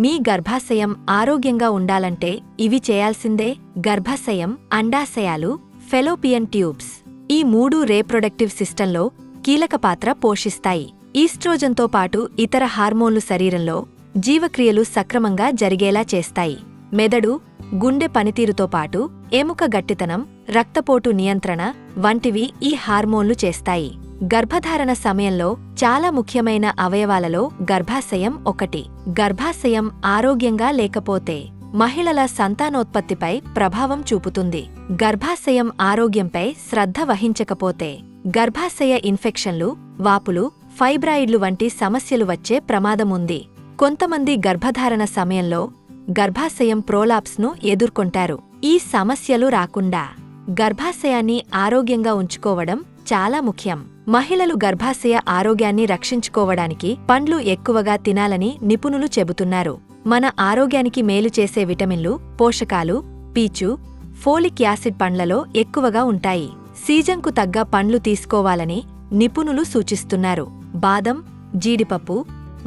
మీ గర్భాశయం ఆరోగ్యంగా ఉండాలంటే ఇవి చేయాల్సిందే. గర్భాశయం, అండాశయాలు, ఫెలోపియన్ ట్యూబ్స్ ఈ మూడు రీప్రొడక్టివ్ సిస్టంలో కీలక పాత్ర పోషిస్తాయి. ఈస్ట్రోజన్తో పాటు ఇతర హార్మోన్లు శరీరంలో జీవక్రియలు సక్రమంగా జరిగేలా చేస్తాయి. మెదడు, గుండె పనితీరుతో పాటు ఎముక గట్టితనం, రక్తపోటు నియంత్రణ వంటివి ఈ హార్మోన్లు చేస్తాయి. గర్భధారణ సమయంలో చాలా ముఖ్యమైన అవయవాలలో గర్భాశయం ఒకటి. గర్భాశయం ఆరోగ్యంగా లేకపోతే మహిళల సంతానోత్పత్తిపై ప్రభావం చూపుతుంది. గర్భాశయం ఆరోగ్యంపై శ్రద్ధ వహించకపోతే గర్భాశయ ఇన్ఫెక్షన్లు, వాపులు, ఫైబ్రాయిడ్లు వంటి సమస్యలు వచ్చే ప్రమాదముంది. కొంతమంది గర్భధారణ సమయంలో గర్భాశయం ప్రోలాప్స్ను ఎదుర్కొంటారు. ఈ సమస్యలు రాకుండా గర్భాశయాన్ని ఆరోగ్యంగా ఉంచుకోవడం చాలా ముఖ్యం. మహిళలు గర్భాశయ ఆరోగ్యాన్ని రక్షించుకోవడానికి పండ్లు ఎక్కువగా తినాలని నిపుణులు చెబుతున్నారు. మన ఆరోగ్యానికి మేలు చేసే విటమిన్లు, పోషకాలు, పీచు, ఫోలిక్ యాసిడ్ పండ్లలో ఎక్కువగా ఉంటాయి. సీజన్కు తగ్గ పండ్లు తీసుకోవాలని నిపుణులు సూచిస్తున్నారు. బాదం, జీడిపప్పు,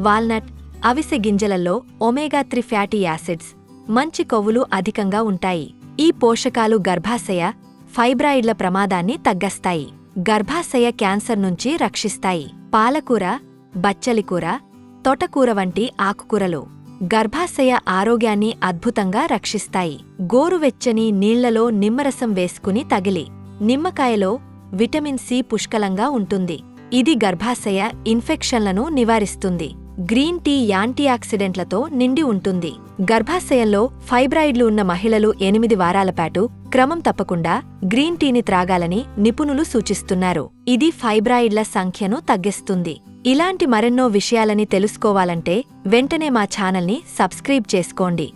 వాల్నట్, అవిసె గింజలలో ఒమేగా-3 ఫ్యాటీ యాసిడ్స్, మంచి కొవ్వులు అధికంగా ఉంటాయి. ఈ పోషకాలు గర్భాశయ, ఫైబ్రాయిడ్ల ప్రమాదాన్ని తగ్గిస్తాయి. గర్భాశయ క్యాన్సర్ నుంచి రక్షిస్తాయి. పాలకూర, బచ్చలికూర, తొటకూర వంటి ఆకుకూరలు గర్భాశయ ఆరోగ్యాన్ని అద్భుతంగా రక్షిస్తాయి. గోరువెచ్చని నీళ్లలో నిమ్మరసం వేసుకుని తగిలి. నిమ్మకాయలో విటమిన్ సి పుష్కలంగా ఉంటుంది. ఇది గర్భాశయ ఇన్ఫెక్షన్లను నివారిస్తుంది. గ్రీన్ టీ యాంటీఆక్సిడెంట్లతో నిండి ఉంటుంది. గర్భాశయంలో ఫైబ్రాయిడ్లు ఉన్న మహిళలు 8 వారాల పాటు క్రమం తప్పకుండా గ్రీన్ టీని త్రాగాలని నిపుణులు సూచిస్తున్నారు. ఇది ఫైబ్రాయిడ్ల సంఖ్యను తగ్గిస్తుంది. ఇలాంటి మరెన్నో విషయాలని తెలుసుకోవాలంటే వెంటనే మా ఛానల్ని సబ్స్క్రైబ్ చేసుకోండి.